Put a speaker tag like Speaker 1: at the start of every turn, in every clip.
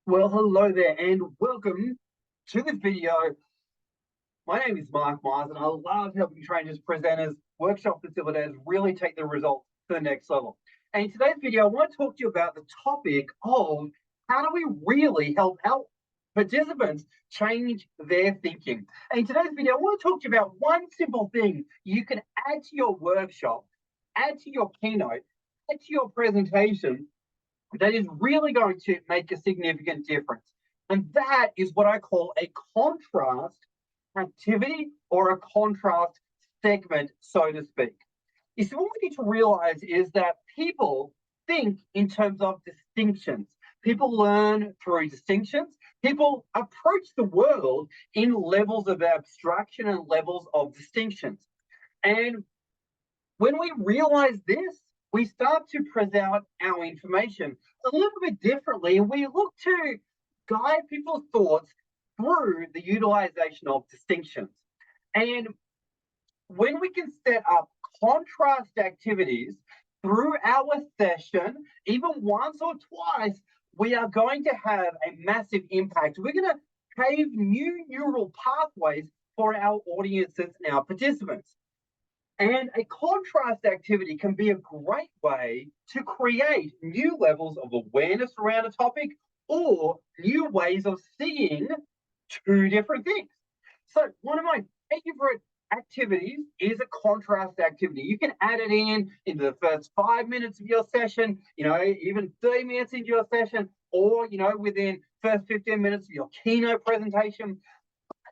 Speaker 1: Well, hello there and welcome to this video. My name is Mark Myers and I love helping trainers, presenters, workshop facilitators really take the results to the next level. And in today's video, I want to talk to you about the topic of how do we really help our participants change their thinking. And in today's video, I want to talk to you about one simple thing you can add to your workshop, add to your keynote, add to your presentation that is really going to make a significant difference. And that is what I call a contrast activity or a contrast segment, so to speak. You see, what we need to realize is that people think in terms of distinctions. People learn through distinctions. People approach the world in levels of abstraction and levels of distinctions. And when we realize this, we start to present our information a little bit differently, and we look to guide people's thoughts through the utilization of distinctions. And when we can set up contrast activities through our session, even once or twice, we are going to have a massive impact. We're going to pave new neural pathways for our audiences and our participants. And a contrast activity can be a great way to create new levels of awareness around a topic or new ways of seeing two different things. So one of my favorite activities is a contrast activity. You can add it into the first 5 minutes of your session, even 30 minutes into your session, or, within first 15 minutes of your keynote presentation.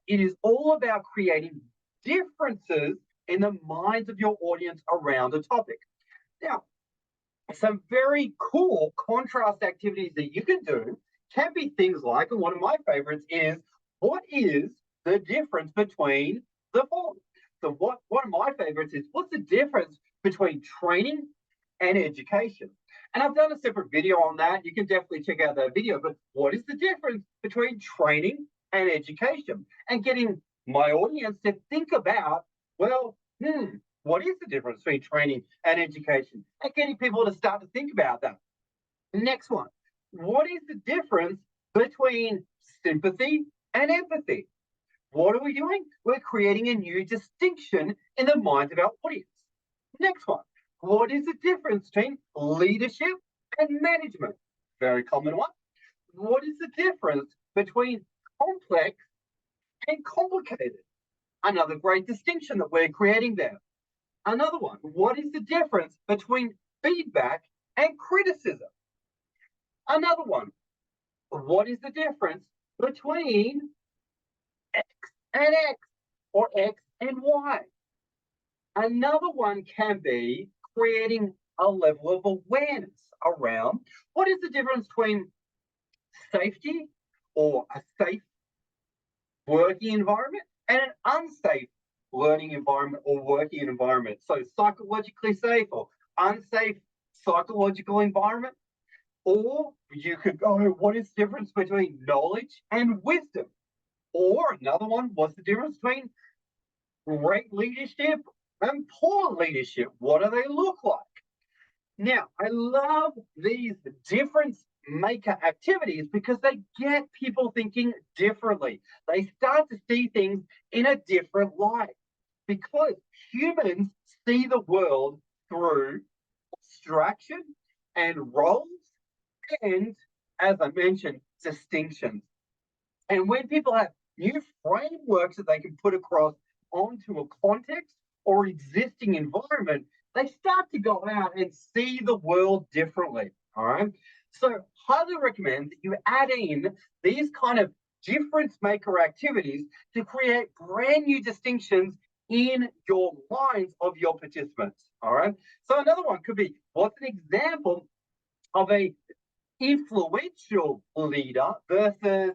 Speaker 1: It is all about creating differences in the minds of your audience around a topic. Now, some very cool contrast activities that you can do can be things like, and one of my favorites is, what is the difference between the following? So one of my favorites is, what's the difference between training and education? And I've done a separate video on that. You can definitely check out that video, but what is the difference between training and education? And getting my audience to think about, well, what is the difference between training and education? And getting people to start to think about that. Next one, what is the difference between sympathy and empathy? What are we doing? We're creating a new distinction in the minds of our audience. Next one, what is the difference between leadership and management? Very common one. What is the difference between complex and complicated? Another great distinction that we're creating there. Another one, what is the difference between feedback and criticism? Another one, what is the difference between X and X or X and Y? Another one can be creating a level of awareness around what is the difference between safety or a safe working environment and an unsafe learning environment or working environment. So psychologically safe or unsafe psychological environment. Or you could go, what is the difference between knowledge and wisdom? Or another one, what's the difference between great leadership and poor leadership? What do they look like? Now, I love these difference maker activities because they get people thinking differently. They start to see things in a different light because humans see the world through abstraction and roles and, as I mentioned, distinctions. And when people have new frameworks that they can put across onto a context or existing environment, they start to go out and see the world differently. All right. So, highly recommend that you add in these kind of difference maker activities to create brand new distinctions in your minds of your participants. All right. So, another one could be, what's an example of a influential leader versus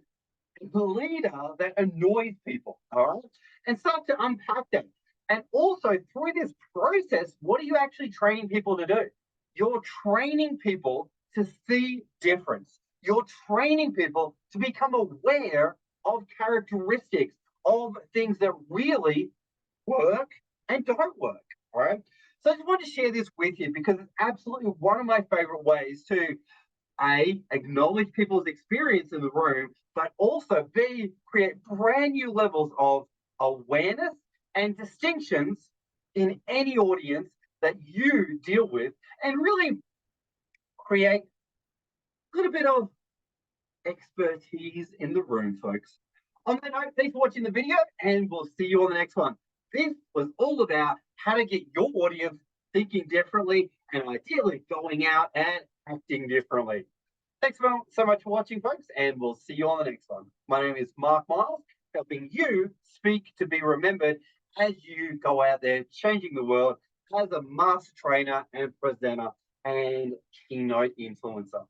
Speaker 1: the leader that annoys people? All right. And start to unpack that. And also through this process, what are you actually training people to do? You're training people to see difference. You're training people to become aware of characteristics of things that really work and don't work. All right. So I just want to share this with you because it's absolutely one of my favorite ways to A, acknowledge people's experience in the room, but also B, create brand new levels of awareness and distinctions in any audience that you deal with, and really create a little bit of expertise in the room, folks. On that note, thanks for watching the video, and we'll see you on the next one. This was all about how to get your audience thinking differently and ideally going out and acting differently. Thanks so much for watching, folks, and we'll see you on the next one. My name is Mark Miles, helping you speak to be remembered as you go out there changing the world as a master trainer and presenter and keynote influencer.